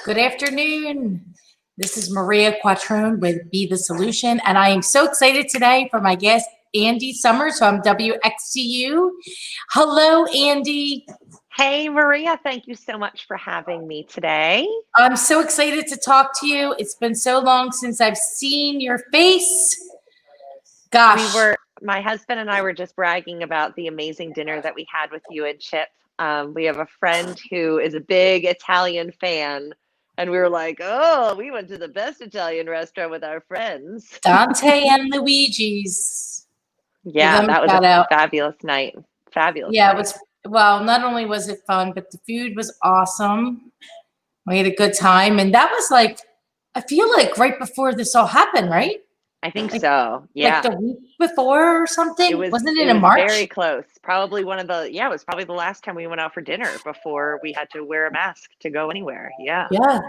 Good afternoon. This is Maria Quattrone with Be the Solution, and I am so excited today for my guest, Andie Summers from WXTU. Hello, Andie. Hey, Maria. Thank you so much for having me today. I'm so excited to talk to you. It's been so long since I've seen your face. Gosh. My husband and I were just bragging about the amazing dinner that we had with you and Chip. We have a friend who is a big Italian fan, and we were like, oh, we went to the best Italian restaurant with our friends. Dante and Luigi's. Yeah, that was a fabulous night. Fabulous. Yeah, it was. Well, not only was it fun, but the food was awesome. We had a good time. And that was like, I feel like right before this all happened, right? I think so. Yeah. Like the week before or something? Wasn't it in was March? Very close. Probably it was probably the last time we went out for dinner before we had to wear a mask to go anywhere. Yeah. Yeah.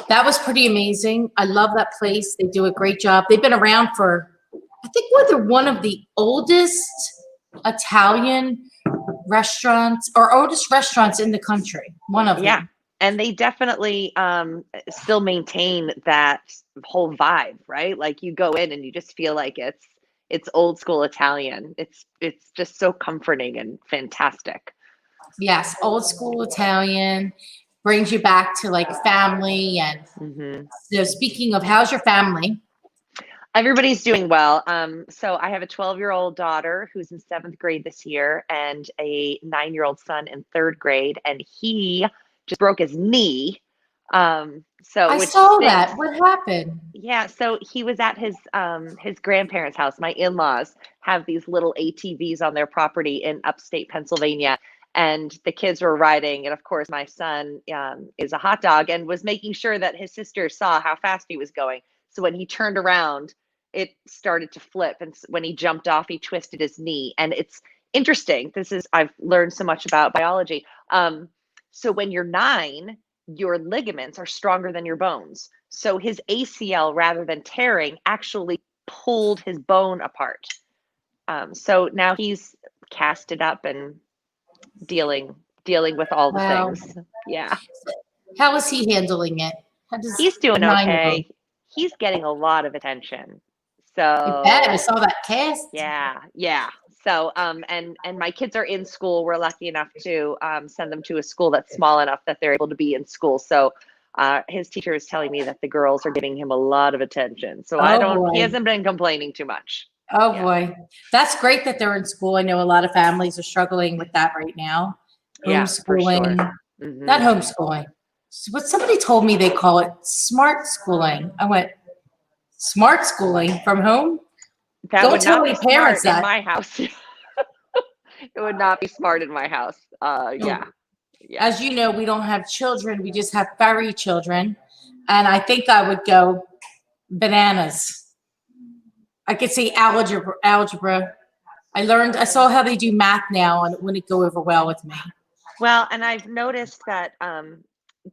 That was pretty amazing. I love that place. They do a great job. They've been around for, I think they're one of the oldest Italian restaurants or oldest restaurants in the country. One of them. Yeah. And they definitely still maintain that whole vibe, right? Like you go in and you just feel like it's old school Italian. It's just so comforting and fantastic. Yes, old school Italian brings you back to like family. And so speaking of, how's your family? Everybody's doing well. So I have a 12-year-old daughter who's in 7th grade this year and a 9-year-old son in 3rd grade, and he just broke his knee. I saw that. What happened? Yeah, so he was at his grandparents' house. My in-laws have these little ATVs on their property in upstate Pennsylvania, and the kids were riding. And of course, my son is a hot dog and was making sure that his sister saw how fast he was going. So when he turned around, it started to flip, and when he jumped off, he twisted his knee. And it's interesting. I've learned so much about biology. So when you're 9, your ligaments are stronger than your bones. So his ACL, rather than tearing, actually pulled his bone apart. So now he's casted up and dealing with all the things. Yeah. How is he handling it? He's doing okay. He's getting a lot of attention. So I saw that cast. Yeah. So, and my kids are in school. We're lucky enough to send them to a school that's small enough that they're able to be in school. So his teacher is telling me that the girls are giving him a lot of attention. So he hasn't been complaining too much. Oh boy. That's great that they're in school. I know a lot of families are struggling with that right now. Homeschooling, for sure. Not homeschooling. What somebody told me they call it smart schooling. I went, smart schooling from home? That would not be smart in my house. It would not be smart in my house. Yeah. As you know, we don't have children. We just have furry children. And I think I would go bananas. I could say algebra. I saw how they do math now, and it wouldn't go over well with me. Well, and I've noticed that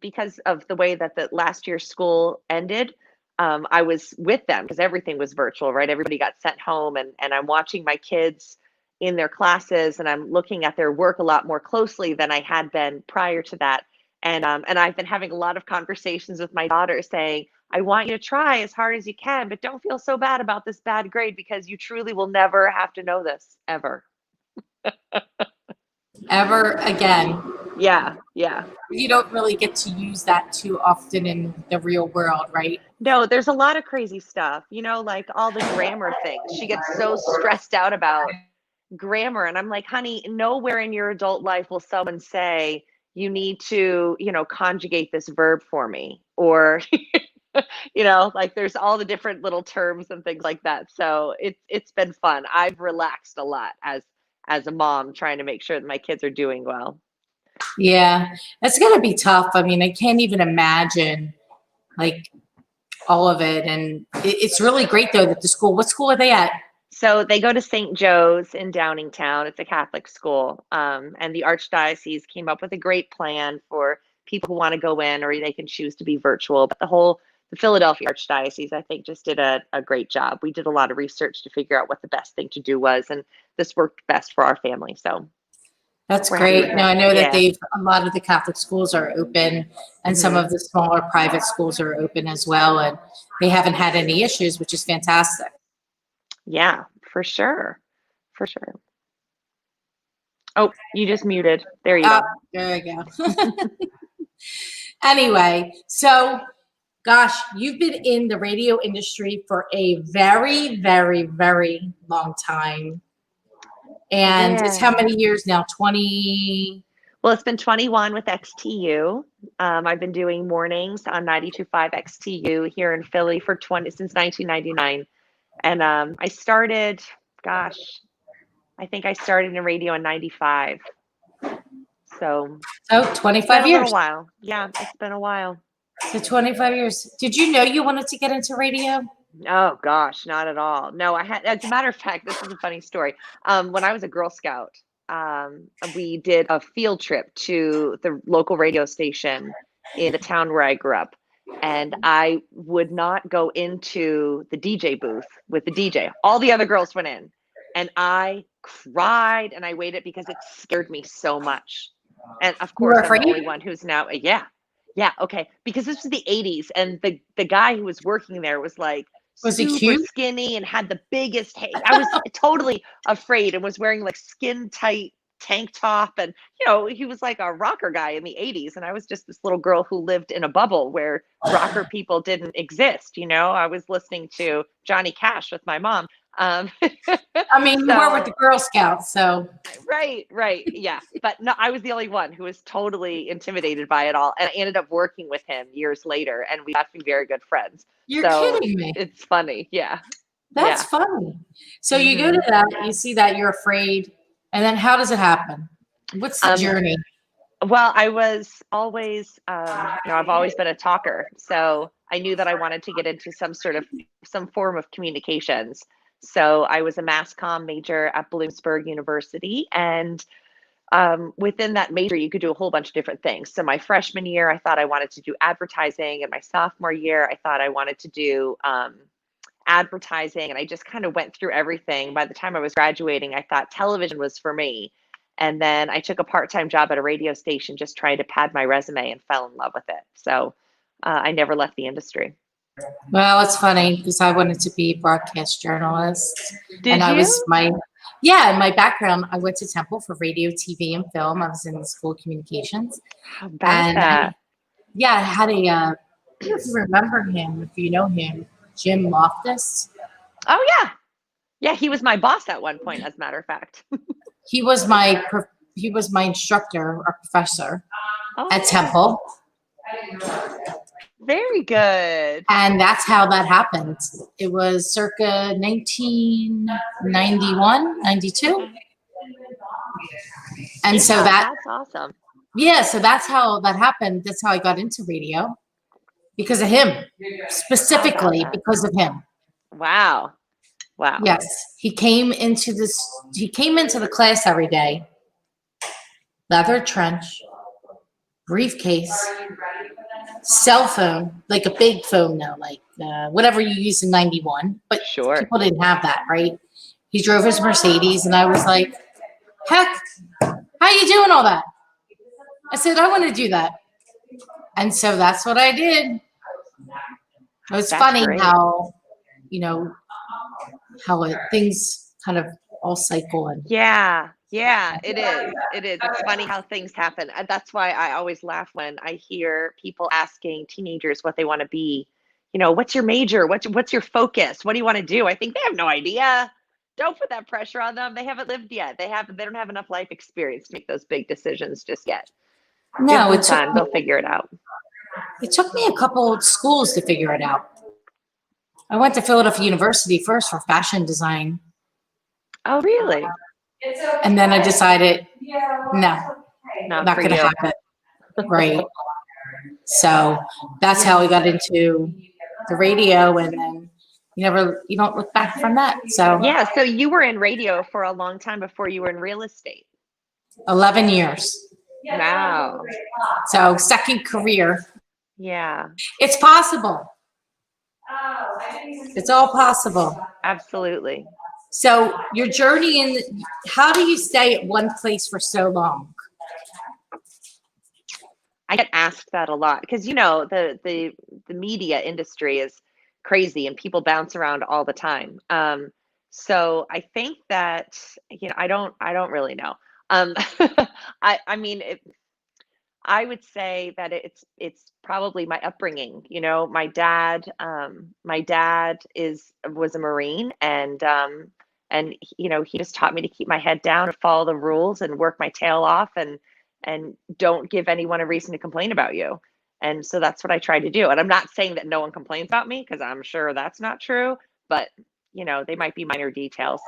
because of the way that the last year's school ended, I was with them because everything was virtual, right? Everybody got sent home, and I'm watching my kids in their classes, and I'm looking at their work a lot more closely than I had been prior to that. And I've been having a lot of conversations with my daughter saying, I want you to try as hard as you can, but don't feel so bad about this bad grade because you truly will never have to know this ever. Ever again. Yeah. You don't really get to use that too often in the real world, right? No, there's a lot of crazy stuff, like all the grammar things. She gets so stressed out about grammar. And I'm like, honey, nowhere in your adult life will someone say, you need to, conjugate this verb for me. Or, like there's all the different little terms and things like that. So it's been fun. I've relaxed a lot as a mom, trying to make sure that my kids are doing well. Yeah, it's going to be tough. I mean, I can't even imagine like all of it. And it's really great though that what school are they at? So they go to St. Joe's in Downingtown. It's a Catholic school. And the Archdiocese came up with a great plan for people who want to go in, or they can choose to be virtual. But the Philadelphia Archdiocese, I think, just did a great job. We did a lot of research to figure out what the best thing to do was, and this worked best for our family. So That's We're happy great. with Now I it. know that Yeah. a lot of the Catholic schools are open and some Mhm. of the smaller private schools are open as well. And they haven't had any issues, which is fantastic. Yeah, for sure. For sure. Oh, you just muted. There you Oh, go. there we go. Anyway, so gosh, you've been in the radio industry for a very, very, very long time. And it's how Yeah. many years now? 20. Well, it's been 21 with XTU. I've been doing mornings on 92.5 XTU here in Philly for since 1999. And I started, gosh, I think I started in radio in 95. So Oh, it's 25 been a little years. while. Yeah, it's been a while. So 25 years. Did you know you wanted to get into radio? Oh gosh, not at all. No, I had, as a matter of fact, this is a funny story. When I was a Girl Scout, we did a field trip to the local radio station in the town where I grew up. And I would not go into the DJ booth with the DJ. All the other girls went in. And I cried and I waited because it scared me so much. And of You were course, I'm the afraid? only one who's now, yeah, yeah, okay. Because this was the 80s. And the guy who was working there was like, Was he super cute? skinny and had the biggest I was totally afraid and was wearing like skin tight tank top, and he was like a rocker guy in the 80s, and I was just this little girl who lived in a bubble where rocker people didn't exist. I was listening to Johnny Cash with my mom. I mean, you were with the So Girl Scouts, so right, yeah, but no, I was the only one who was totally intimidated by it all, and I ended up working with him years later, and we got to be very good friends. you're So kidding me. it's funny. Yeah. That's Yeah. funny. So you go to Mhm. that, you see that, you're afraid, and then how does it happen? What's the Um, journey? well, I was always, I've always been a talker, so I knew that I wanted to get into some form of communications. So I was a mass comm major at Bloomsburg University, and within that major, you could do a whole bunch of different things. So my freshman year, I thought I wanted to do advertising, and my sophomore year, I thought I wanted to do advertising, and I just kind of went through everything. By the time I was graduating, I thought television was for me. And then I took a part-time job at a radio station, just trying to pad my resume, and fell in love with it. So I never left the industry. Well, it's funny because I wanted to be a broadcast journalist. Did And I you? was in my background, I went to Temple for radio, TV, and film. I was in school communications. How about And that? I had I don't know if you remember him, if you know him, Jim Loftus. Oh yeah. Yeah, he was my boss at one point, as a matter of fact. He was my instructor or professor at Oh, Temple. very good. And that's how that happened. It was circa 1991, 92. And so Yeah, that's awesome. so that's how that happened. That's how I got into radio, because of him, specifically because of him. Wow. Yes. He came into the class every day, leather trench, briefcase, cell phone, like a big phone now, like whatever you used in 91, but Sure. people didn't have that, right? He drove his Mercedes, and I was like, heck, how you doing all that? I said, I want to do that. And so that's what I did. It was That's funny great. how, things kind of all cycle. And Yeah, it is. It is. It's funny how things happen. And that's why I always laugh when I hear people asking teenagers what they want to be. What's your major? What's your focus? What do you want to do? I think they have no idea. Don't put that pressure on them. They haven't lived yet. They don't have enough life experience to make those big decisions just yet. no, Give them time. They'll figure it out. it took me a couple of schools to figure it out. I went to Philadelphia University first for fashion design. Oh, really? And then I decided, no, Not not for going to you. happen. Right. So that's how we got into the radio, and then you don't look back from that. So Yeah. So you were in radio for a long time before you were in real estate. 11 years. Wow. So second career. Yeah. It's possible. It's all possible. Absolutely. So your journey in, how do you stay at one place for so long? I get asked that a lot because, you know, the media industry is crazy and people bounce around all the time. So I think that, you know, I don't really know. Um, I mean, I would say that it's probably my upbringing. You know, my dad was a Marine, and you know, he just taught me to keep my head down and follow the rules and work my tail off and don't give anyone a reason to complain about you. And so that's what I try to do. And I'm not saying that no one complains about me because I'm sure that's not true, but you know, they might be minor details.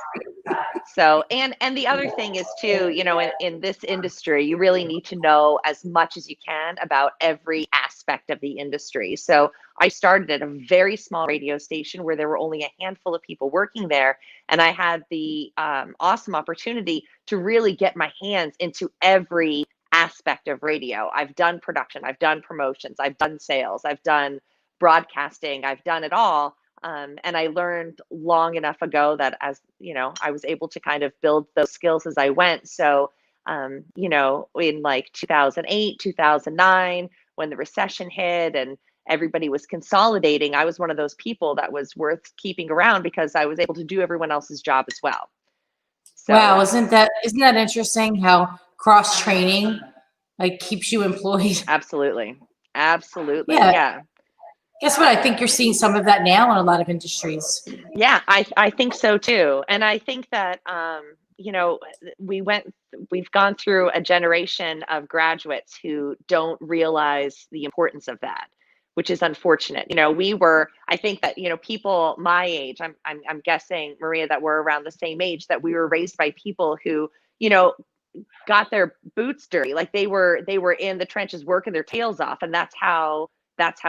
So, and the other thing is too, you know, in this industry, you really need to know as much as you can about every aspect of the industry. So I started at a very small radio station where there were only a handful of people working there. And I had the awesome opportunity to really get my hands into every aspect of radio. I've done production, I've done promotions, I've done sales, I've done broadcasting, I've done it all. And I learned long enough ago that, as you know, I was able to kind of build those skills as I went. So, you know, in like 2008, 2009, when the recession hit and everybody was consolidating, I was one of those people that was worth keeping around because I was able to do everyone else's job as well. So, Wow, isn't that interesting how cross training like keeps you employed? absolutely. Absolutely. Yeah. Yeah. Guess what? I think you're seeing some of that now in a lot of industries. Yeah, I think so too. And I think that, you know, we've gone through a generation of graduates who don't realize the importance of that, which is unfortunate. You know, I think that, you know, people my age, I'm guessing, Maria, that we're around the same age, that we were raised by people who, you know, got their boots dirty. Like they were in the trenches working their tails off. And that's how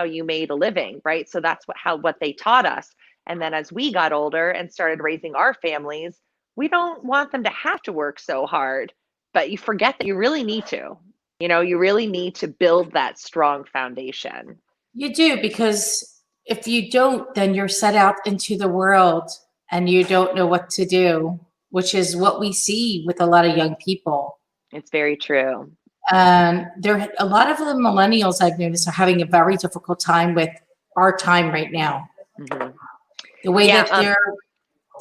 you made a living, right? So that's what they taught us. And then as we got older and started raising our families, we don't want them to have to work so hard, but you forget that you really need to. You know, you really need to build that strong foundation. You do, because if you don't, then you're set out into the world and you don't know what to do, which is what we see with a lot of young people. It's very true. There, a lot of the millennials I've noticed are having a very difficult time with our time right now. Mm-hmm. The way that they're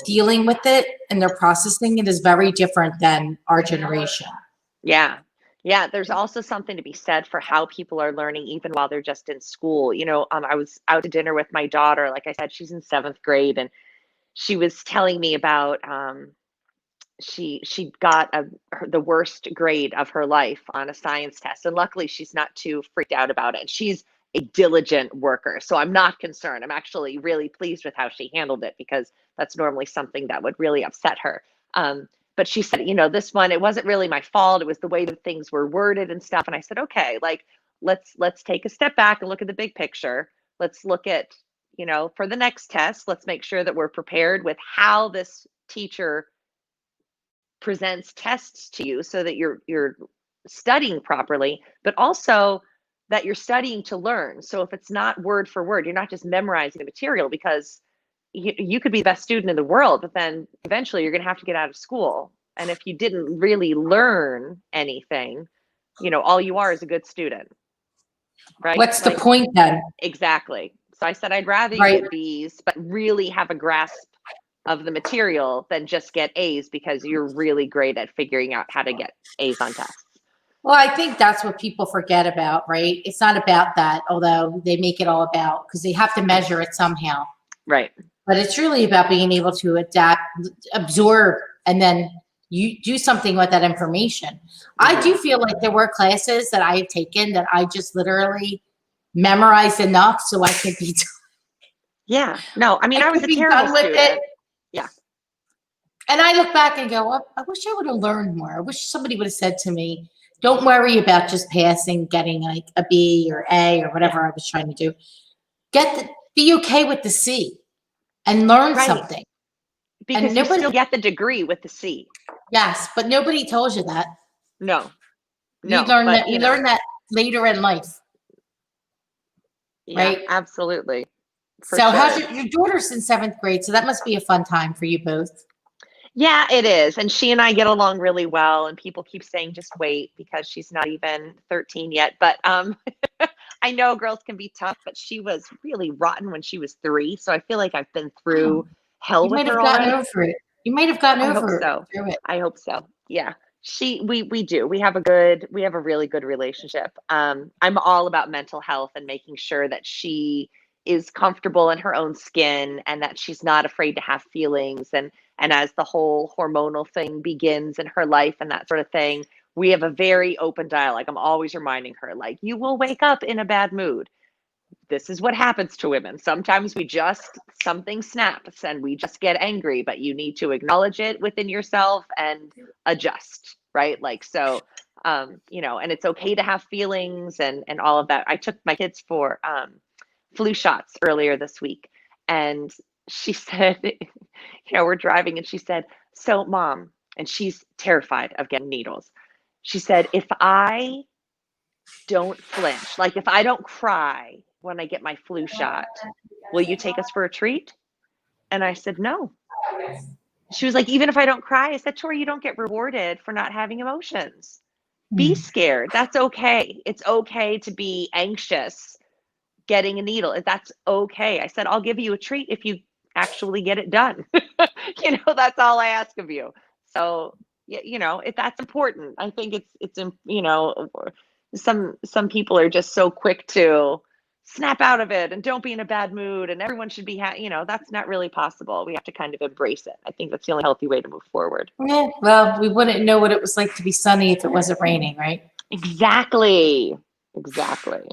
dealing with it and they're processing it is very different than our generation. Yeah. Yeah. There's also something to be said for how people are learning even while they're just in school. You know, I was out to dinner with my daughter. Like I said, she's in 7th grade, and she was telling me about she got the worst grade of her life on a science test, and luckily she's not too freaked out about it. And she's a diligent worker, so I'm not concerned. I'm actually really pleased with how she handled it, because that's normally something that would really upset her. But she said, you know, this one, it wasn't really my fault. It was the way that things were worded and stuff. And I said, okay, like let's take a step back and look at the big picture. Let's look at, you know, for the next test, let's make sure that we're prepared with how this teacher presents tests to you so that you're studying properly, but also that you're studying to learn. So if it's not word for word, you're not just memorizing the material, because you could be the best student in the world, but then eventually you're going to have to get out of school. And if you didn't really learn anything, you know, all you are is a good student, right? What's the point then? Exactly. So I said, I'd rather you get B's, but really have a grasp of the material than just get A's because you're really great at figuring out how to get A's on tests. Well, I think that's what people forget about, right? It's not about that, although they make it all about, because they have to measure it somehow. Right. But it's really about being able to adapt, absorb, and then you do something with that information. Mm-hmm. I do feel like there were classes that I have taken that I just literally memorized enough so I could be done. Yeah. No, I mean, I was a terrible student. Yeah. And I look back and go, I wish I would have learned more. I wish somebody would have said to me, don't worry about just passing, getting like a B or A or whatever I was trying to do. Be okay with the C and learn something. Because you still get the degree with the C. Yes, but nobody told you that. No. You learn that. You learn that later in life. Yeah, right? Absolutely. So how's your daughter's in 7th grade, so that must be a fun time for you both. Yeah, it is. And she and I get along really well. And people keep saying, just wait, because she's not even 13 yet. But I know girls can be tough, but she was really rotten when she was 3. So I feel like I've been Oh, through hell you with might have her gotten already. over it. You might have gotten I hope over so. through it. I hope so. Yeah. We do. We have a really good relationship. I'm all about mental health and making sure that she is comfortable in her own skin and that she's not afraid to have feelings. And as the whole hormonal thing begins in her life and that sort of thing, we have a very open dialogue. I'm always reminding her, like, you will wake up in a bad mood. This is what happens to women. Sometimes something snaps and we just get angry, but you need to acknowledge it within yourself and adjust, right? Like, so, and it's okay to have feelings and all of that. I took my kids for flu shots earlier this week, and she said, we're driving, and she said, so mom, and she's terrified of getting needles. She said, if I don't flinch, like if I don't cry when I get my flu shot, will you take us for a treat? And I said, no. She was like, even if I don't cry? I said, Tori, you don't get rewarded for not having emotions. Be Hmm. scared. That's okay. It's okay to be anxious getting a needle. That's okay. I said, I'll give you a treat if you actually get it done. That's all I ask of you. So, if that's important. I think some people are just so quick to snap out of it and don't be in a bad mood and everyone should be that's not really possible. We have to kind of embrace it. I think that's the only healthy way to move forward. Yeah, well, we wouldn't know what it was like to be sunny if it wasn't raining, right? Exactly.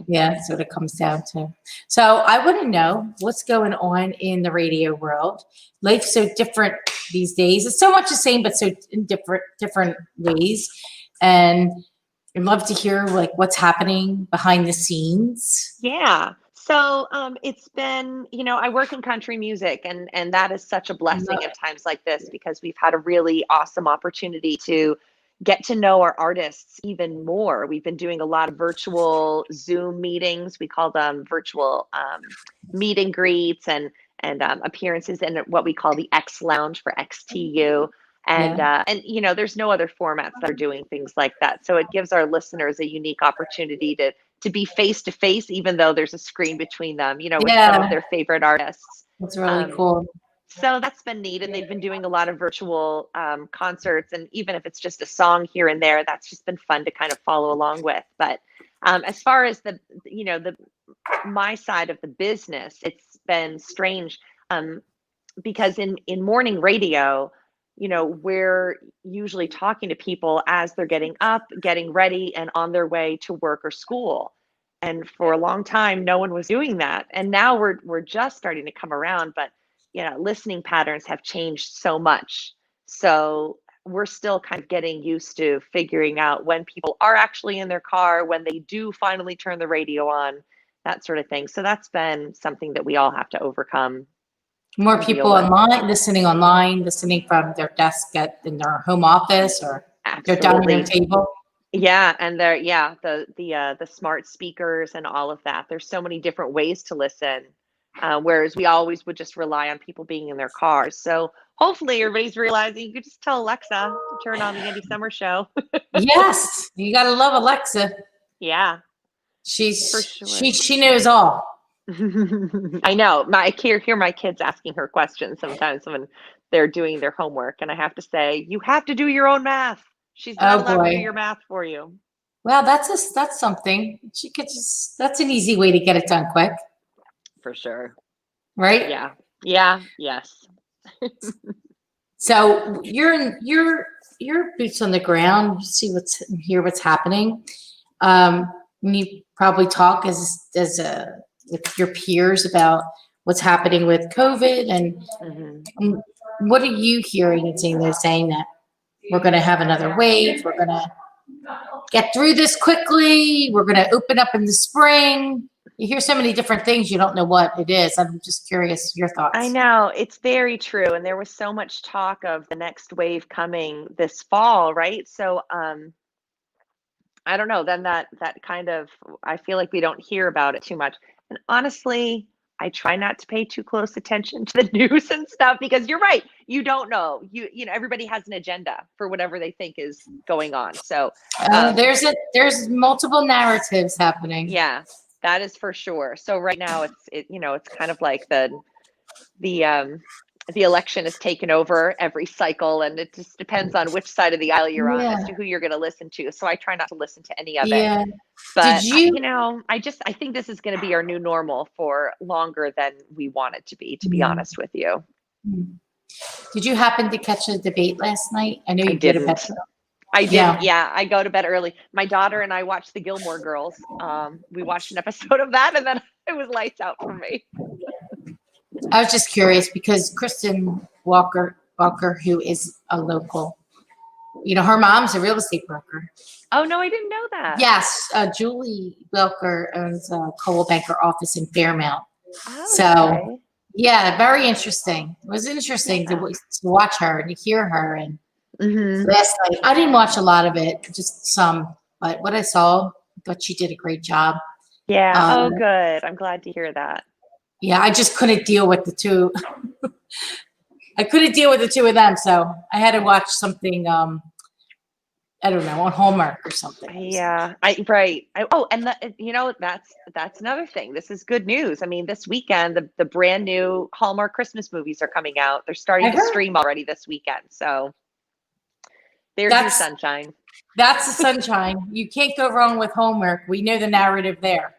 Yeah, that's what it comes down to. So I want to know what's going on in the radio world. Life's so different these days. It's so much the same, but so in different ways. And I'd love to hear like what's happening behind the scenes. Yeah. So it's been, I work in country music, and that is such a blessing at times like this, because we've had a really awesome opportunity to get to know our artists even more. We've been doing a lot of virtual Zoom meetings. We call them virtual meet and greets and appearances in what we call the X Lounge for XTU. And there's no other formats that are doing things like that. So it gives our listeners a unique opportunity to be face to face, even though there's a screen between them, with some of their favorite artists. That's really Um, cool. so that's been neat. And they've been doing a lot of virtual concerts. And even if it's just a song here and there, that's just been fun to kind of follow along with. But as far as my side of the business, it's been strange because in morning radio, we're usually talking to people as they're getting up, getting ready, and on their way to work or school. And for a long time, no one was doing that. And now we're just starting to come around, but listening patterns have changed so much. So we're still kind of getting used to figuring out when people are actually in their car, when they do finally turn the radio on, that sort of thing. So that's been something that we all have to overcome. More And people deal with. online, listening from their desk in their home office or their dining room Absolutely. table. Yeah, and the smart speakers and all of that. There's so many different ways to listen, whereas we always would just rely on people being in their cars. So hopefully everybody's realizing you could just tell Alexa to turn on the Andie Summers show. Yes, you gotta love Alexa. Yeah, for She's sure. she knows all. I know. I hear my kids asking her questions sometimes when they're doing their homework, and I have to say, you have to do your own math. She's not Oh allowed to do boy. your math for you. Well, that's something. She could that's an easy way to get it done quick, For sure. right? Yeah. Yeah. Yes. So you're boots on the ground. You see hear what's happening. You probably talk with your peers about what's happening with COVID and what are you hearing and seeing? They're saying that we're going to have another wave. We're going to get through this quickly. We're going to open up in the spring. You hear so many different things. You don't know what it is. I'm just curious your thoughts. I know, it's very true. And there was so much talk of the next wave coming this fall, right? So I don't know, then that kind of, I feel like we don't hear about it too much. And honestly, I try not to pay too close attention to the news and stuff, because you're right. You don't know. You know, everybody has an agenda for whatever they think is going on. So there's multiple narratives happening. yeah, that is for sure. So right now it's kind of like the election is taken over every cycle, and it just depends on which side of the aisle you're on as to who you're going to listen to. So I try not to listen to any of it. Yeah. But Did you? I think this is going to be our new normal for longer than we want it to be honest with you. Did you happen to catch the debate last night? I know I you did a bit. didn't. I did. Yeah, I go to bed early. My daughter and I watched the Gilmore Girls. We watched an episode of that, and then it was lights out for me. I was just curious because Kristen Walker, who is a local, you know, her mom's a real estate broker. Oh no, I didn't know that. Yes, Julie Welker owns a Coldwell Banker office in Fairmount. Oh, So, okay. yeah, very interesting. It was interesting to watch her and to hear her. And last night, I didn't watch a lot of it, just some, but what I saw, I thought she did a great job. Yeah. Oh, good. I'm glad to hear that. Yeah, I just couldn't deal with the two. I couldn't deal with the two of them, so I had to watch something. I don't know, on Hallmark or something. Yeah, and that's another thing. This is good news. I mean, this weekend, the brand new Hallmark Christmas movies are coming out. They're starting to stream already this weekend. So there's your sunshine. That's the sunshine. You can't go wrong with Hallmark. We know the narrative there.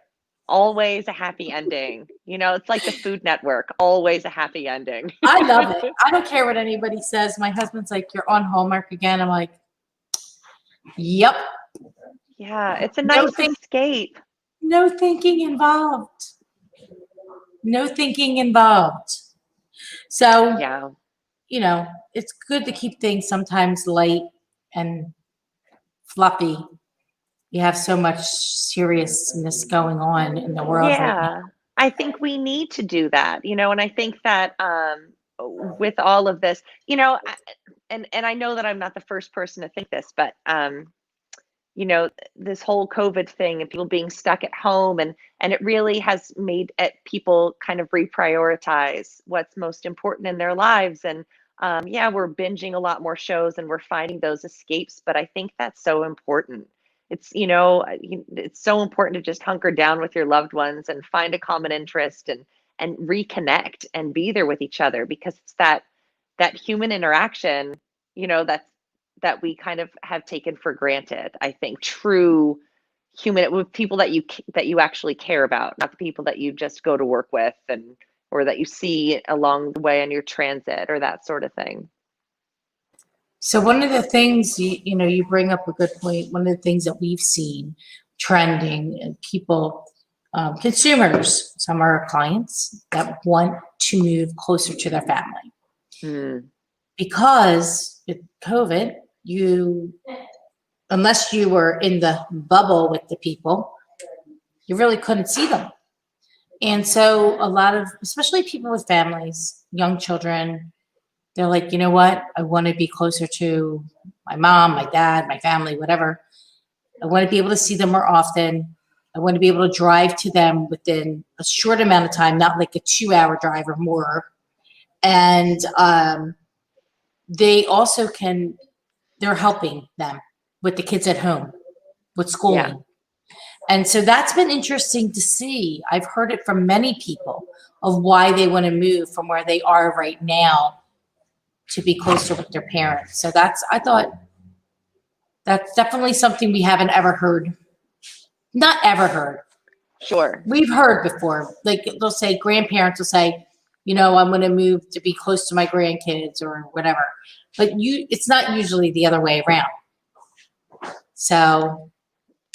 Always a happy ending. You know, it's like the Food Network. Always a happy ending. I love it. I don't care what anybody says. My husband's like, "You're on Hallmark again." I'm like, "Yep." Yeah, it's a nice escape. No thinking involved. No thinking involved. So, yeah, you know, it's good to keep things sometimes light and fluffy. You have so much seriousness going on in the world right now. I think we need to do that, you know, and I think that with all of this, you know, and I know that I'm not the first person to think this, but you know, this whole COVID thing and people being stuck at home, and it really has made people kind of reprioritize what's most important in their lives. And yeah, we're binging a lot more shows and we're finding those escapes, but I think that's so important. It's, you know, it's so important to just hunker down with your loved ones and find a common interest and reconnect and be there with each other, because it's that human interaction, you know, that we kind of have taken for granted. I think true human with people that you actually care about, not the people that you just go to work with or that you see along the way on your transit or that sort of thing. So one of the things, you know, you bring up a good point. One of the things that we've seen trending, and people, consumers, some are our clients that want to move closer to their family. Because with COVID, unless you were in the bubble with the people, you really couldn't see them. And so a lot of, especially people with families, young children, they're like, you know what? I want to be closer to my mom, my dad, my family, whatever. I want to be able to see them more often. I want to be able to drive to them within a short amount of time, not like a 2-hour drive or more. And they also they're helping them with the kids at home, with schooling. Yeah. And so that's been interesting to see. I've heard it from many people of why they want to move from where they are right now to be closer with their parents. So I thought that's definitely something we haven't ever heard. Not ever heard. Sure. We've heard before. Like they'll say, grandparents will say, you know, I'm going to move to be close to my grandkids or whatever. But it's not usually the other way around. So.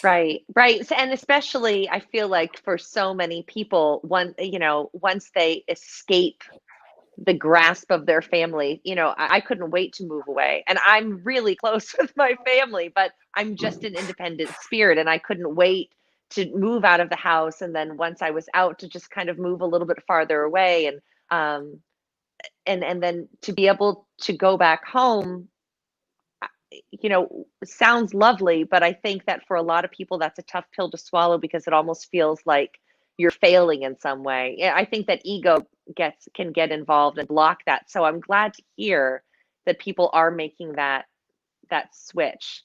Right. And especially I feel like for so many people, once they escape the grasp of their family, you know, I couldn't wait to move away. And I'm really close with my family, but I'm just an independent spirit, and I couldn't wait to move out of the house. And then once I was out, to just kind of move a little bit farther away, and then to be able to go back home, you know, sounds lovely, but I think that for a lot of people, that's a tough pill to swallow, because it almost feels like you're failing in some way. Yeah, I think that ego can get involved and block that. So I'm glad to hear that people are making that switch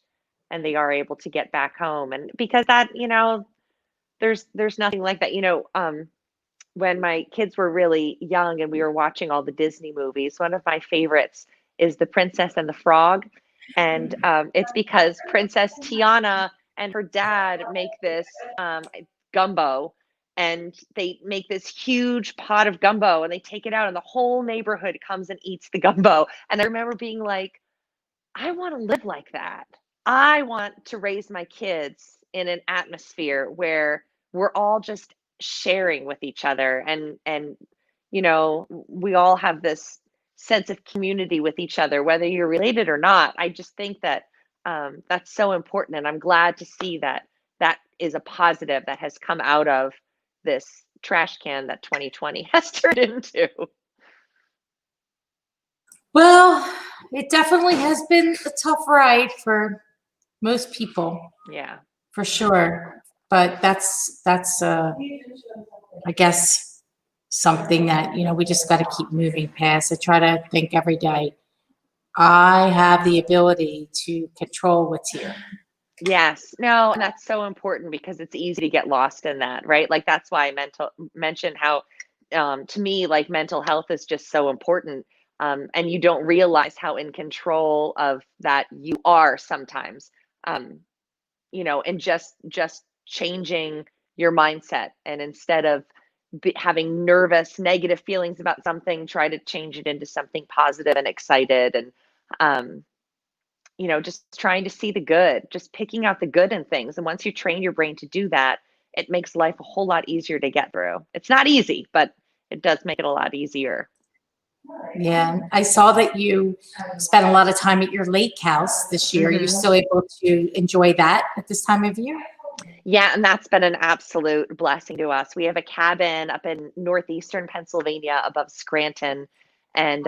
and they are able to get back home. And because that, there's nothing like that. When my kids were really young and we were watching all the Disney movies, one of my favorites is The Princess and the Frog. And it's because Princess Tiana and her dad make this gumbo, and they make this huge pot of gumbo and they take it out and the whole neighborhood comes and eats the gumbo. And I remember being like, I want to live like that. I want to raise my kids in an atmosphere where we're all just sharing with each other, and we all have this sense of community with each other, whether you're related or not. I just think that that's so important, and I'm glad to see that that is a positive that has come out of this trash can that 2020 has turned into. Well, it definitely has been a tough ride for most people. Yeah. For sure. But that's I guess something that, we just got to keep moving past. I try to think every day, I have the ability to control what's here. Yes. No, and that's so important because it's easy to get lost in that, right? Like that's why I mentioned how to me, like mental health is just so important. And you don't realize how in control of that you are sometimes. And just changing your mindset, and instead of having nervous, negative feelings about something, try to change it into something positive and excited, and just trying to see the good, just picking out the good in things. And once you train your brain to do that, it makes life a whole lot easier to get through. It's not easy, but it does make it a lot easier. Yeah, I saw that you spent a lot of time at your lake house this year. You're still able to enjoy that at this time of year? Yeah, and that's been an absolute blessing to us. We have a cabin up in northeastern Pennsylvania above Scranton. And,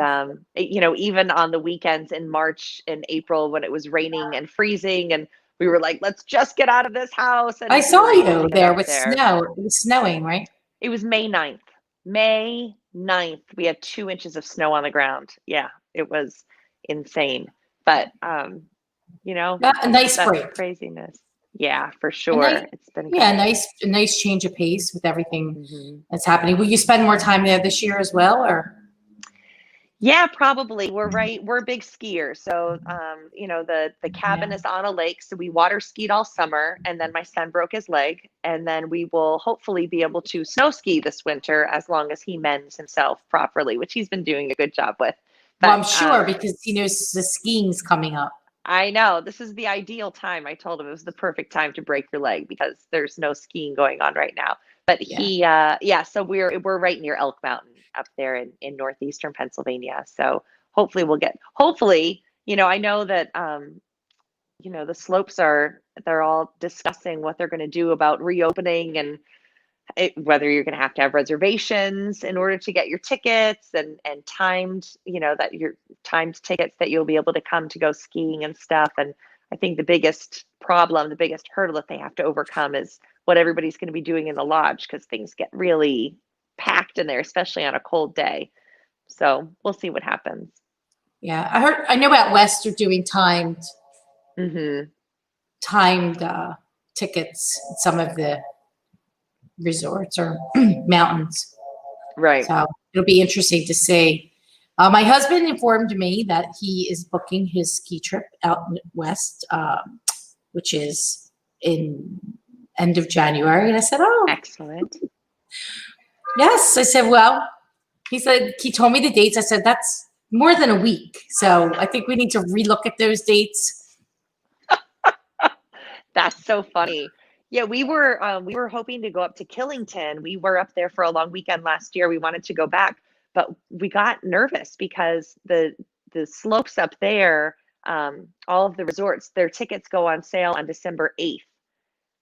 even on the weekends in March and April when it was raining and freezing, and we were like, let's just get out of this house. And I saw you there with there. snow. It was snowing, right? It was May 9th. May 9th, we had 2 inches of snow on the ground. Yeah, it was insane. But, a nice break. Craziness. Yeah, for sure. It's been a nice change of pace with everything that's happening. Will you spend more time there this year as well, or? Yeah, probably. We're a big skier. So, the cabin is on a lake. So we water skied all summer, and then my son broke his leg, and then we will hopefully be able to snow ski this winter as long as he mends himself properly, which he's been doing a good job with. But, well, I'm sure because he knows the skiing's coming up. I know this is the ideal time. I told him it was the perfect time to break your leg because there's no skiing going on right now. But so we're right near Elk Mountain up there in northeastern Pennsylvania. So hopefully I know that the slopes they're all discussing what they're going to do about reopening, and whether you're going to have reservations in order to get your tickets, and timed, that your timed tickets that you'll be able to come to go skiing and stuff. And I think the biggest hurdle that they have to overcome is what everybody's going to be doing in the lodge, because things get really packed in there, especially on a cold day. So we'll see what happens. Yeah, I know out west you're doing timed tickets at some of the resorts or mountains. Right. So it'll be interesting to see. My husband informed me that he is booking his ski trip out west, which is in end of January. And I said, oh. Excellent. Yes. I said, well, he told me the dates. I said, that's more than a week. So I think we need to relook at those dates. That's so funny. Yeah, we were hoping to go up to Killington. We were up there for a long weekend last year. We wanted to go back, but we got nervous because the slopes up there, all of the resorts, their tickets go on sale on December 8th.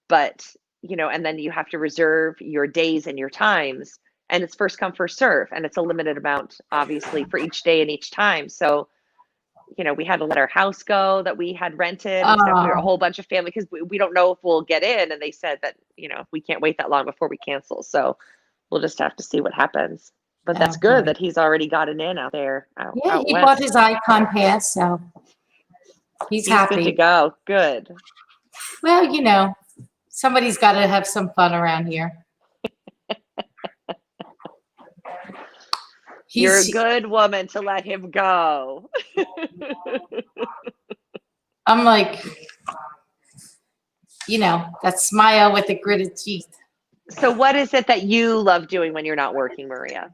But, and then you have to reserve your days and your times, and it's first come, first serve, and it's a limited amount, obviously, for each day and each time. So, we had to let our house go that we had rented and stuff. We were a whole bunch of family because we don't know if we'll get in. And they said that, we can't wait that long before we cancel. So we'll just have to see what happens. But that's good that he's already gotten in out there. Out he west. bought his Icon pass, so he's happy. Good to go. Good. Well, somebody's got to have some fun around here. You're a good woman to let him go. I'm like, that smile with the gritted teeth. So what is it that you love doing when you're not working, Maria?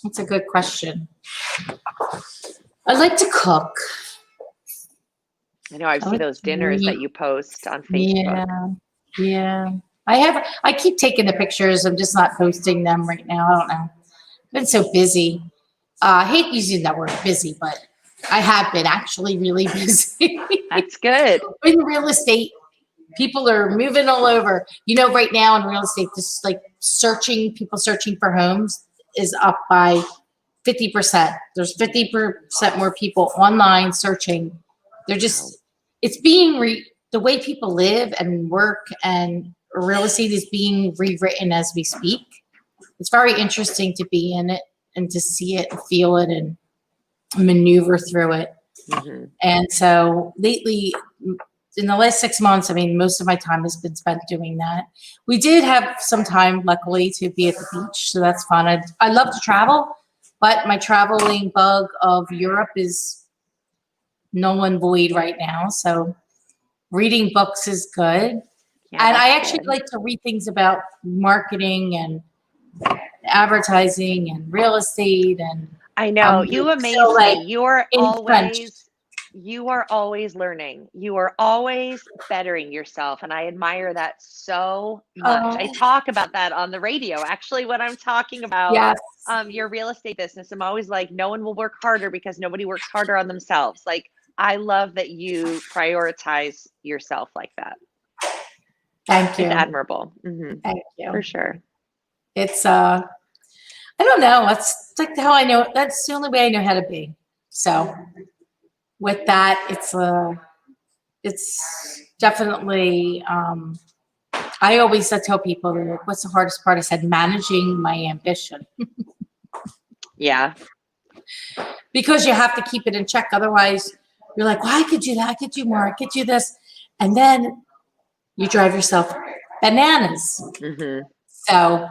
That's a good question. I like to cook. I know I've seen those dinners that you post on Facebook. Yeah. I keep taking the pictures. I'm just not posting them right now. I don't know. I've been so busy. I hate using that word busy, but I have been actually really busy. That's good. In real estate, people are moving all over. Right now in real estate, this like people searching for homes is up by 50%. There's 50% more people online searching. They're just, it's being the way people live and work and real estate is being rewritten as we speak. It's very interesting to be in it and to see it and feel it and maneuver through it. Mm-hmm. And so lately, in the last 6 months, most of my time has been spent doing that. We did have some time, luckily, to be at the beach, so that's fun. I love to travel, but my traveling bug of Europe is null and void right now. So reading books is good. Yeah, and I actually like to read things about marketing and advertising and real estate. And I know you amaze me. You are always learning. You are always bettering yourself. And I admire that so much. I talk about that on the radio. Actually, when I'm talking about your real estate business, I'm always like, no one will work harder because nobody works harder on themselves. Like, I love that you prioritize yourself like that. Thank you. It's admirable. Mm-hmm. Thank you. For sure. It's, I don't know. That's like how I know. That's the only way I know how to be. So with that, it's definitely, I always tell people, like, what's the hardest part? I said, managing my ambition. Yeah. Because you have to keep it in check. Otherwise, you're like, well, I could do that. I could do more. I could do this. And then you drive yourself bananas. Mm-hmm. So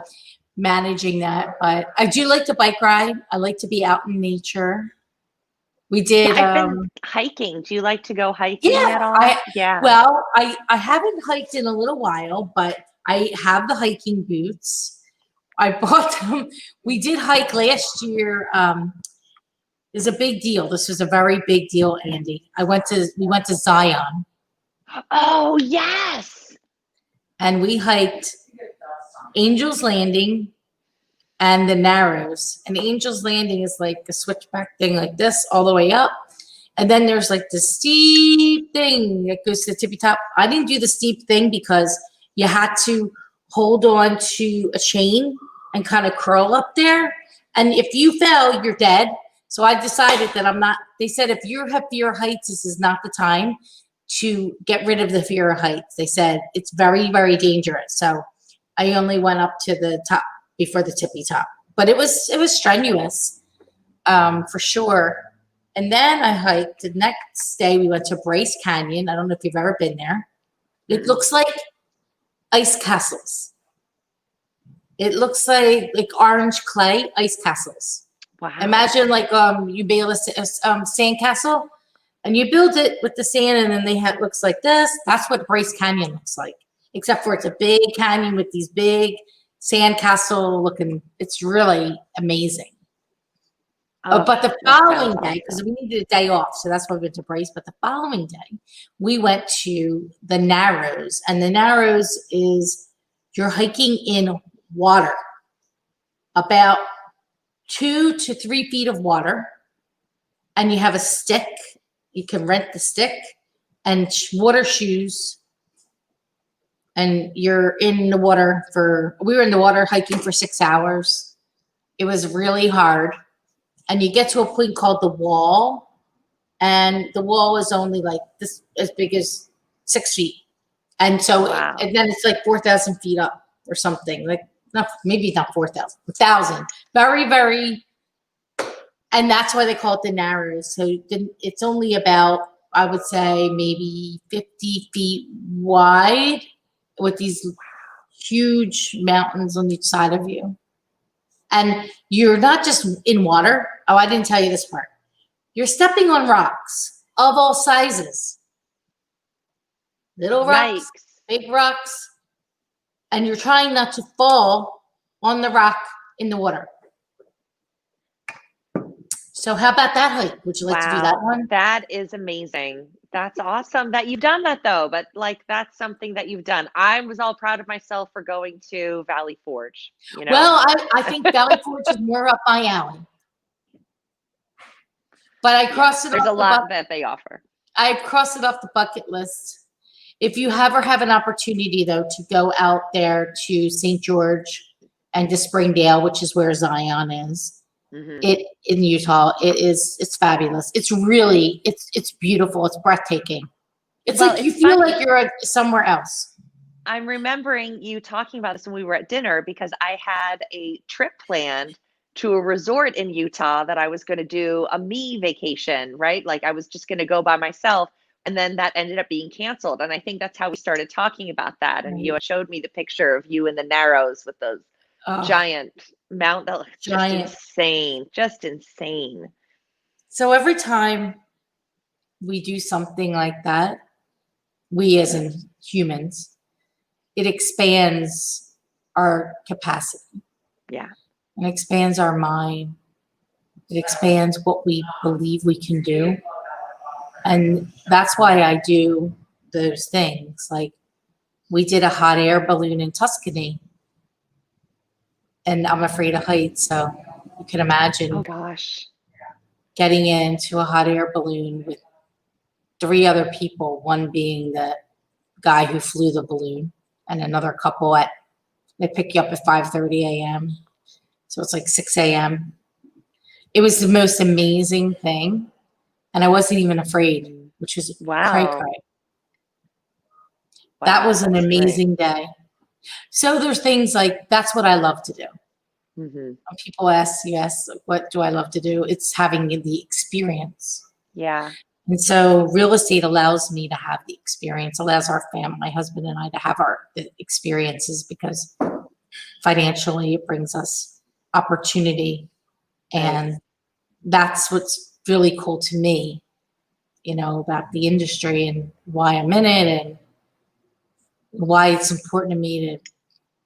managing that. But I do like to bike ride. I like to be out in nature. We did. Yeah, I've been hiking. Do you like to go hiking at all? Well, I haven't hiked in a little while, but I have the hiking boots. I bought them. We did hike last year. It's a big deal. This was a very big deal, Andie. We went to Zion. Oh, yes. And we hiked Angel's Landing and the Narrows. And Angel's Landing is like a switchback thing like this all the way up. And then there's like the steep thing that goes to the tippy top. I didn't do the steep thing because you had to hold on to a chain and kind of curl up there. And if you fell, you're dead. So I decided that they said, if you have fear of heights, this is not the time to get rid of the fear of heights. They said it's very, very dangerous. So I only went up to the top before the tippy top, but it was strenuous, for sure. And then I hiked the next day. We went to Bryce Canyon. I don't know if you've ever been there. It looks like ice castles. It looks like orange clay ice castles. Wow. Imagine like you build a sand castle and you build it with the sand, and then looks like this. That's what Bryce Canyon looks like, except for it's a big canyon with these big sand castle looking. It's really amazing. But the following day, because we needed a day off, so that's why we went to Bryce. But the following day, we went to the Narrows, and the Narrows is you're hiking in water, about 2 to 3 feet of water, and you have a stick. You can rent the stick and water shoes, and you're in the water we were in the water hiking for 6 hours. It was really hard. and you get to a point called the wall, and the wall is only like this, as big as 6 feet. And so, Wow. and then it's like 4,000 feet up or something, like maybe not 4,000, 1,000. Very, very, and that's why they call it the Narrows. So it's only about, I would say, maybe 50 feet wide with these huge mountains on each side of you. And you're not just in water. Oh, I didn't tell you this part. You're stepping on rocks of all sizes. Little rocks, Yikes. big rocks. And you're trying not to fall on the rock in the water. So how about that hike? Would you like to do that one? That is amazing. That's awesome that you've done that though. But like, that's something that you've done. I was all proud of myself for going to Valley Forge. You know? Well, I think Valley Forge is more up my alley. But I crossed it off. There's a lot that they offer. I crossed it off the bucket list. If you ever have an opportunity though to go out there to St. George and to Springdale, which is where Zion is, it in Utah, it's fabulous. It's really, it's beautiful. It's breathtaking. It's like you feel like you're somewhere else. I'm remembering you talking about this when we were at dinner, because I had a trip planned to a resort in Utah that I was going to do a me vacation, right? Like I was just going to go by myself, and then that ended up being canceled. And I think that's how we started talking about that. And you showed me the picture of you in the Narrows with those giant mountain, just insane. So every time we do something like that, we as in humans, it expands our capacity. Yeah. It expands our mind. It expands what we believe we can do. And that's why I do those things. Like we did a hot air balloon in Tuscany. And I'm afraid of heights, so you can imagine. Oh gosh. Getting into a hot air balloon with 3 other people, one being the guy who flew the balloon, and another couple they pick you up at 5:30 a.m. So it's like 6 a.m. It was the most amazing thing. And I wasn't even afraid, which was cray. That was an amazing day. So there's things like, that's what I love to do. When people ask, yes, what do I love to do? It's having the experience. Yeah. And so real estate allows me to have the experience, allows our family, my husband and I, to have the experiences, because financially it brings us opportunity. And that's what's really cool to me, about the industry and why I'm in it, and why it's important to me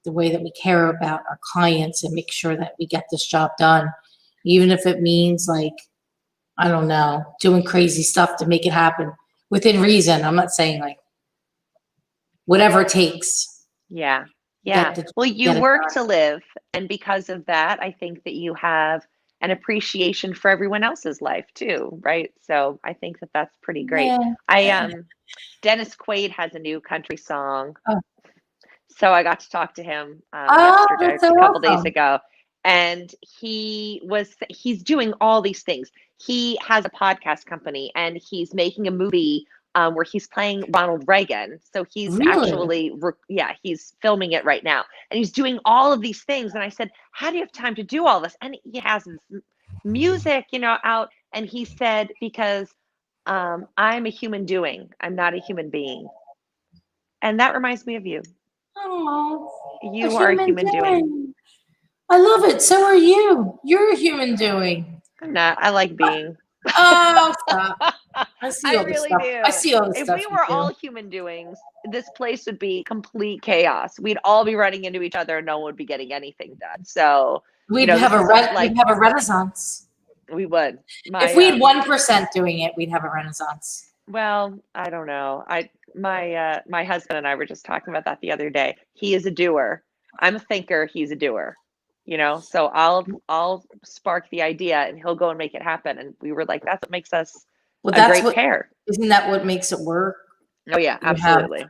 the way that we care about our clients and make sure that we get this job done, even if it means like, I don't know, doing crazy stuff to make it happen within reason. I'm not saying like whatever it takes. Yeah. Yeah. Well, you work to live. And because of that, I think that you have an appreciation for everyone else's life too. Right. So I think that that's pretty great. Yeah. Dennis Quaid has a new country song. So I got to talk to him yesterday, a couple days ago, and he's doing all these things. He has a podcast company, and he's making a movie where he's playing Ronald Reagan. So he's actually, he's filming it right now, and he's doing all of these things. And I said, how do you have time to do all this? And he has his music, out. And he said, because I'm a human doing, I'm not a human being. And that reminds me of you. Oh, you are a human doing. I love it. So are you. You're a human doing. I'm not. I like being. Oh, stop. I see all this stuff. Do. I see all this if stuff. If we were all human doings, this place would be complete chaos. We'd all be running into each other and no one would be getting anything done. So we'd have a renaissance. We would. If we had 1% doing it, we'd have a renaissance. Well, I don't know. My husband and I were just talking about that the other day. He is a doer. I'm a thinker. He's a doer. So I'll spark the idea and he'll go and make it happen. And we were like, that's what makes us a great pair. Isn't that what makes it work? Oh yeah, absolutely.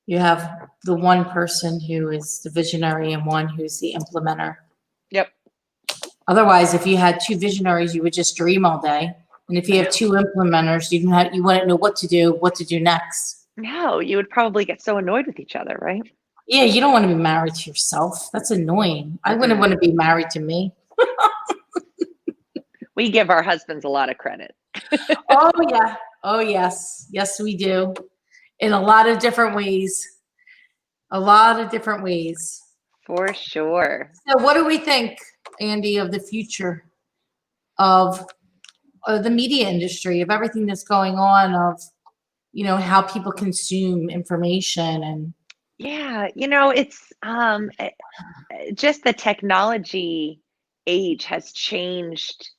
You have the one person who is the visionary and one who's the implementer. Yep. Otherwise, if you had two visionaries, you would just dream all day. And if you have two implementers, you wouldn't know what to do next. No, you would probably get so annoyed with each other, right? Yeah, you don't want to be married to yourself. That's annoying. I wouldn't want to be married to me. We give our husbands a lot of credit. Oh, yeah. Oh, yes. Yes, we do. In a lot of different ways. A lot of different ways. For sure. So what do we think, Andie, of the future of the media industry, of everything that's going on, of, how people consume information? And yeah, it's just the technology age has changed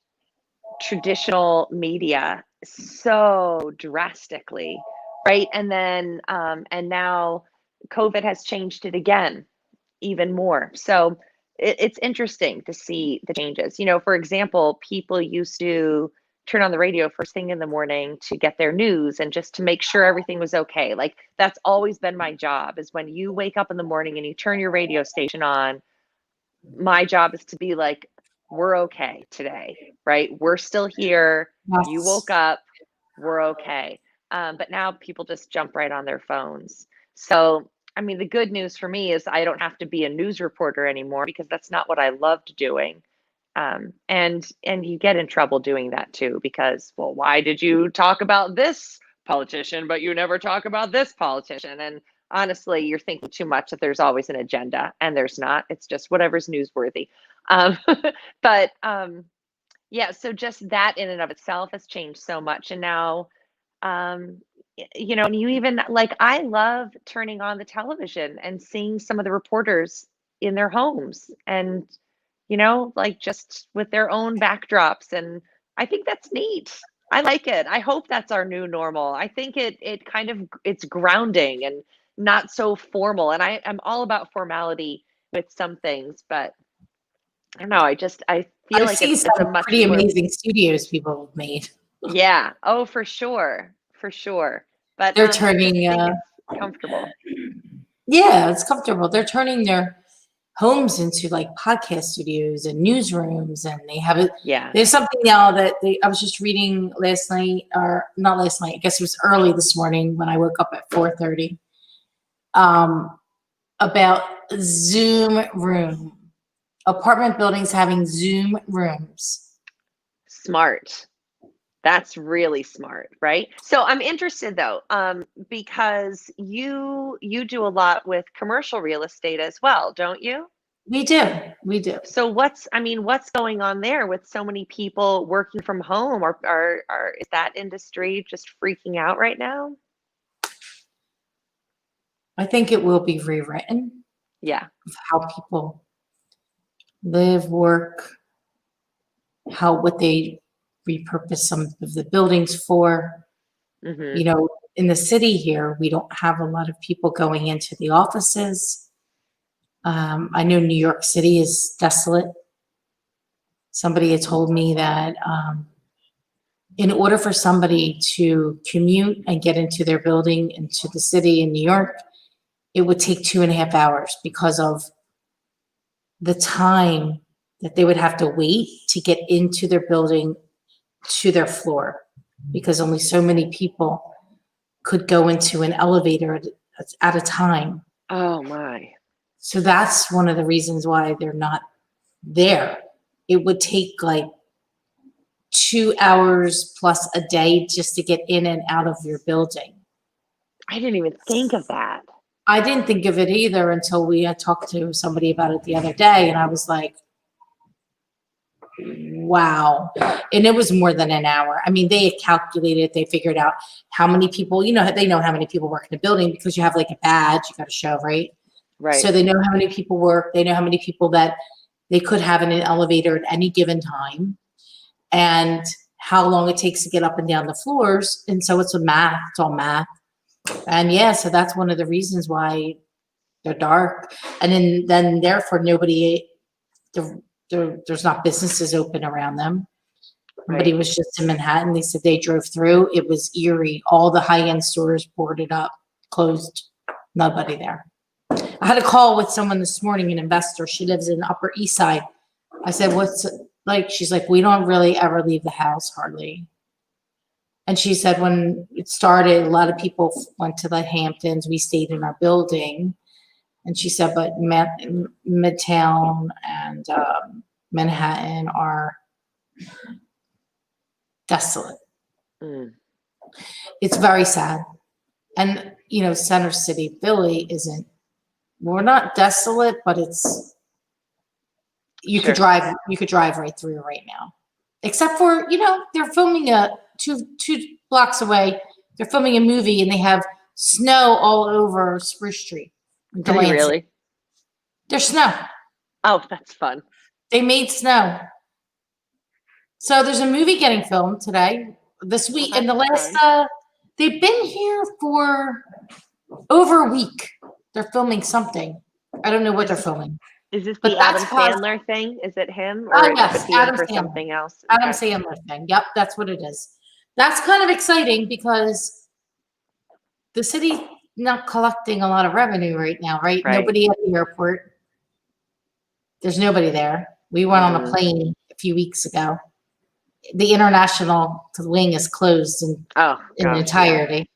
traditional media so drastically, right? And then and now COVID has changed it again even more. So it's interesting to see the changes. For example, people used to turn on the radio first thing in the morning to get their news and just to make sure everything was okay. Like, that's always been my job, is when you wake up in the morning and you turn your radio station on, my job is to be like, we're okay today, right? We're still here. yes. You woke up, we're okay. But now people just jump right on their phones. So, I mean, the good news for me is I don't have to be a news reporter anymore, because that's not what I loved doing. And you get in trouble doing that too, because, well, why did you talk about this politician, but you never talk about this politician? And honestly, you're thinking too much that there's always an agenda, and there's not. It's just whatever's newsworthy. But yeah, so just that in and of itself has changed so much. And now, and you even, like, I love turning on the television and seeing some of the reporters in their homes, and like, just with their own backdrops. And I think that's neat. I like it. I hope that's our new normal. I think it kind of, it's grounding and not so formal. And I'm all about formality with some things, but I don't know. I feel I've like seen it's some much pretty more. amazing studios people have made. Yeah. Oh, for sure. For sure. But They're I turning, think it's comfortable. yeah, it's comfortable. They're turning their homes into like podcast studios and newsrooms, and they have it. Yeah. There's something now that I was just reading last night, or not last night, I guess it was early this morning when I woke up at 4:30, about Zoom room, apartment buildings having Zoom rooms. Smart. That's really smart, right? So I'm interested though, because you do a lot with commercial real estate as well, don't you? We do. So what's going on there with so many people working from home? Or is that industry just freaking out right now? I think it will be rewritten. Yeah. Of how people live, work, what they repurpose some of the buildings for. Mm-hmm. In the city here, we don't have a lot of people going into the offices. I know New York City is desolate. Somebody had told me that in order for somebody to commute and get into their building, into the city in New York, it would take 2.5 hours because of the time that they would have to wait to get into their building to their floor, because only so many people could go into an elevator at a time. Oh my. So that's one of the reasons why they're not there. It would take like 2 hours plus a day just to get in and out of your building. I didn't even think of that. I didn't think of it either until we had talked to somebody about it the other day, and I was like, wow. And it was more than an hour. I mean, they had calculated, they figured out how many people, they know how many people work in the building, because you have like a badge you got to show, right? Right. So they know how many people work. They know how many people that they could have in an elevator at any given time, and how long it takes to get up and down the floors. And so it's all math. And yeah, so that's one of the reasons why they're dark. And then therefore there's not businesses open around them. Right. But he was just in Manhattan. They said they drove through. It was eerie. All the high-end stores boarded up, closed, nobody there. I had a call with someone this morning, an investor. She lives in the Upper East Side. I said, like, she's like, we don't really ever leave the house hardly. And she said when it started, a lot of people went to the Hamptons. We stayed in our building. And she said, but Midtown and Manhattan are desolate. Mm. It's very sad. And, you know, Center City, Philly we're not desolate, but you could drive right through right now. Except for, you know, they're filming two blocks away. They're filming a movie and they have snow all over Spruce Street. Really? There's snow. Oh, that's fun. They made snow. So there's a movie getting filmed this week. And the last, they've been here for over a week. They're filming something. I don't know what they're filming. Is this the Adam Sandler thing? Is it him? Or yes, is it Adam for Sandler. Something else? Adam Sandler thing. Yep, that's what it is. That's kind of exciting because the city's not collecting a lot of revenue right now, right? Nobody at the airport. There's nobody there. We went on a plane a few weeks ago. The international wing is closed in entirety.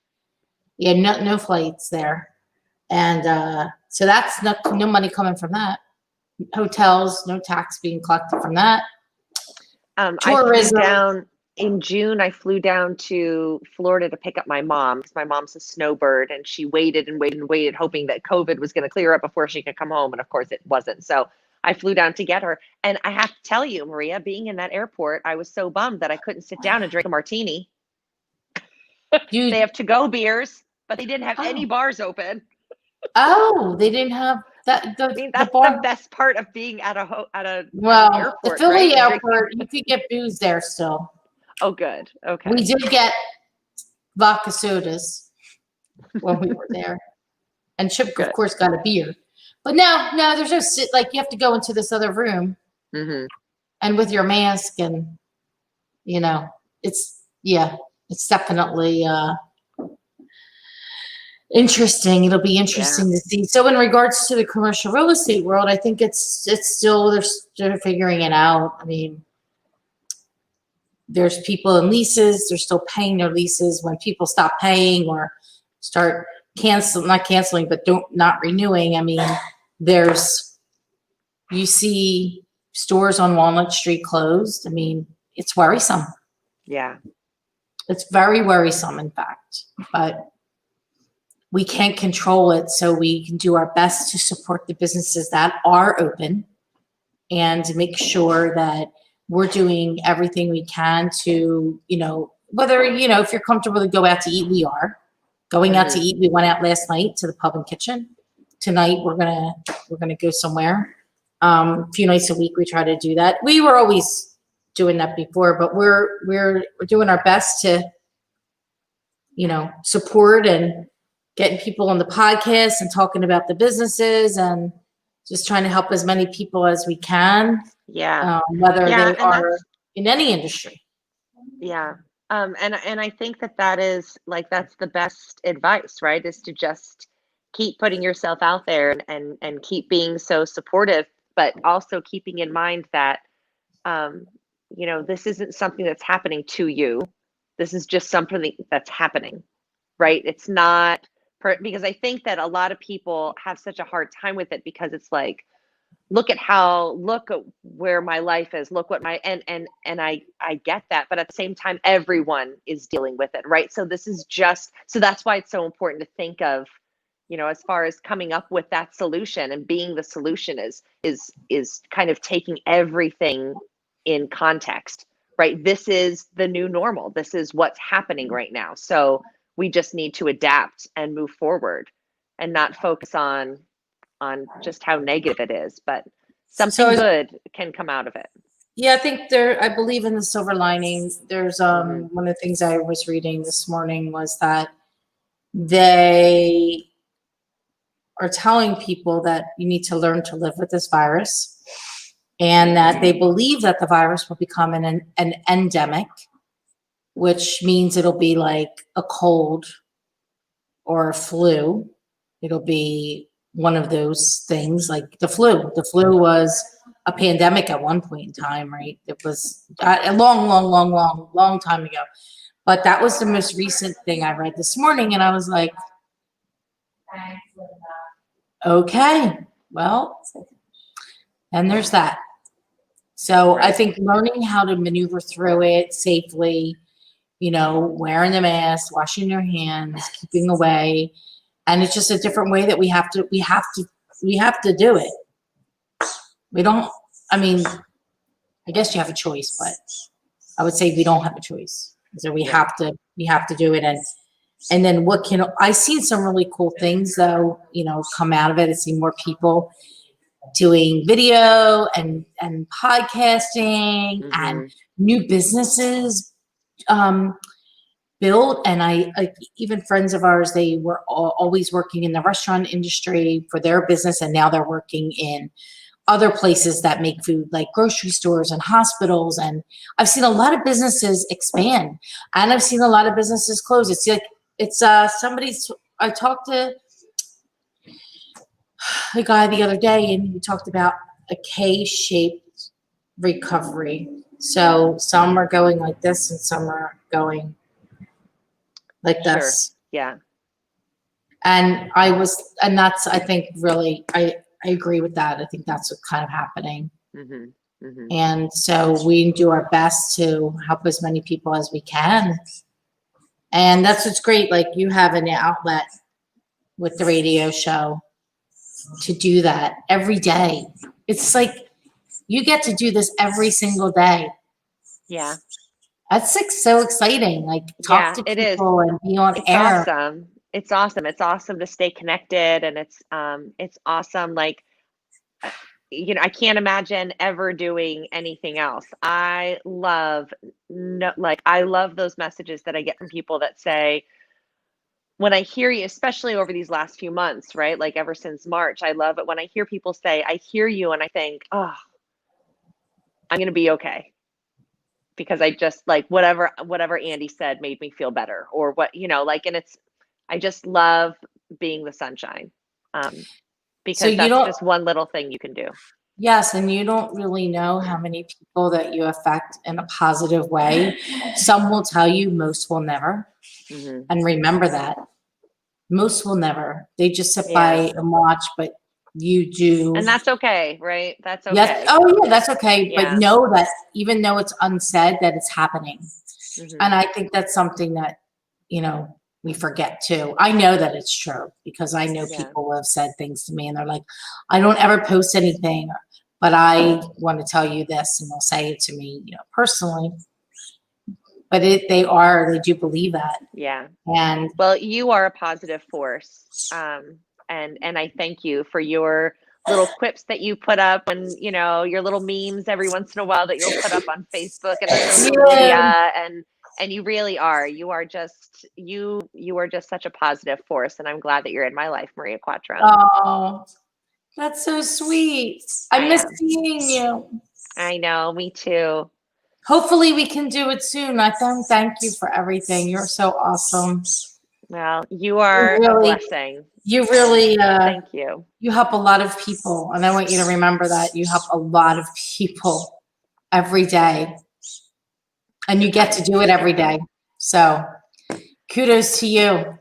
Yeah, no flights there. And so that's no money coming from that. Hotels, no tax being collected from that. Tourism. I flew down in June. I flew down to Florida to pick up my mom because my mom's a snowbird, and she waited and waited and waited, hoping that COVID was going to clear up before she could come home. And of course, it wasn't. So I flew down to get her. And I have to tell you, Maria, being in that airport, I was so bummed that I couldn't sit down and drink a martini. They have to-go beers, but they didn't have any bars open. Oh, they didn't have that. I mean, that's the best part of being at an airport. The Philly airport, you could get booze there still. Oh, good. Okay. We did get vodka sodas when we were there, and Chip, of course, got a beer. But no, there's no like you have to go into this other room, and with your mask, and you know, it's definitely interesting. It'll be interesting to see. So in regards to the commercial real estate world, I think it's still they're figuring it out. I mean, there's people in leases, they're still paying their leases. When people stop paying or start not canceling, but not renewing, I mean, you see stores on Walnut Street closed. I mean, it's worrisome. Yeah. It's very worrisome, in fact, but we can't control it. So we can do our best to support the businesses that are open and make sure that we're doing everything we can to, you know, whether, you know, if you're comfortable to go out to eat, we are going out to eat. We went out last night to the pub and kitchen. Tonight we're gonna go somewhere. A few nights a week we try to do that. We were always doing that before, but we're doing our best to, you know, support and getting people on the podcast and talking about the businesses and just trying to help as many people as we can. Yeah. Whether they are in any industry. Yeah. And I think that is like, that's the best advice, right? Is to just keep putting yourself out there and keep being so supportive, but also keeping in mind that, you know, this isn't something that's happening to you. This is just something that's happening, right? It's not because I think that a lot of people have such a hard time with it because it's like, look at where my life is, look what and I get that, but at the same time, everyone is dealing with it, right? So that's why it's so important to think of, you know, as far as coming up with that solution and being the solution is kind of taking everything in context, right? This is the new normal. This is what's happening right now. So we just need to adapt and move forward and not focus on just how negative it is, but something good can come out of it. Yeah, I think I believe in the silver lining. There's one of the things I was reading this morning was that they are telling people that you need to learn to live with this virus, and that they believe that the virus will become an endemic, which means it'll be like a cold or a flu. It'll be one of those things like the flu. The flu was a pandemic at one point in time, right? It was a long time ago. But that was the most recent thing I read this morning, and I was like, okay, well, and there's that. So I think learning how to maneuver through it safely, wearing the mask, washing your hands, keeping away, and it's just a different way that we have to do it. We don't, I guess you have a choice, but I would say we don't have a choice. So we have to do it. And then I've seen some really cool things though, come out of it. I've seen more people doing video and podcasting and new businesses built. And even friends of ours, they were always working in the restaurant industry for their business. And now they're working in other places that make food, like grocery stores and hospitals. And I've seen a lot of businesses expand, and I've seen a lot of businesses close. I talked to a guy the other day, and he talked about a K-shaped recovery. So some are going like this and some are going like this. Yeah. And that's, I think, really, I agree with that. I think that's what's kind of happening. And so we do our best to help as many people as we can. And that's what's great. Like, you have an outlet with the radio show to do that every day. It's like you get to do this every single day. Yeah. That's like so exciting. Like, talk to people and be on air. Awesome. It's awesome. It's awesome to stay connected, and it's awesome. Like, I can't imagine ever doing anything else. I love those messages that I get from people that say, when I hear you, especially over these last few months, right? Like ever since March, I love it when I hear people say, I hear you, and I think, oh, I'm going to be okay. Because I just whatever Andie said made me feel better, or what, and I just love being the sunshine. Because that's just one little thing you can do. Yes, and you don't really know how many people that you affect in a positive way. Some will tell you, most will never. And remember that. Most will never. They just sit by and watch, but you do. And that's okay, right? That's okay. Yes. Oh, yeah, that's okay. Yeah. But know that even though it's unsaid, that it's happening. And I think that's something that, we forget too. I know that it's true, because I know people have said things to me and they're like, I don't ever post anything, but I want to tell you this, and they'll say it to me, personally. But they do believe that. Yeah. And well, you are a positive force. And I thank you for your little quips that you put up, and your little memes every once in a while that you'll put up on Facebook and on social media. And you really are. You are just such a positive force, and I'm glad that you're in my life, Maria Quattrone. Oh, that's so sweet. I miss seeing you. I know, me too. Hopefully we can do it soon. I thank you for everything. You're so awesome. Well, you are a blessing. You really, thank you. You help a lot of people, and I want you to remember that you help a lot of people every day. And you get to do it every day. So kudos to you.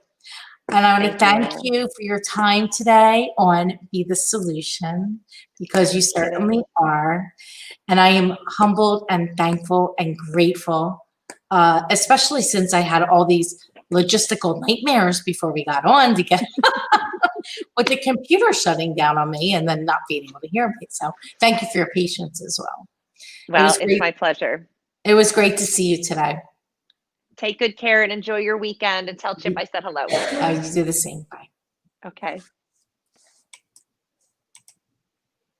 And I want to thank you for your time today on Be the Solution, because you certainly are. And I am humbled and thankful and grateful, especially since I had all these logistical nightmares before we got on to get with the computer shutting down on me and then not being able to hear me. So thank you for your patience as well. Well, it's my pleasure. It was great to see you today. Take good care and enjoy your weekend, and tell Chip I said hello. You do the same. Bye. Okay.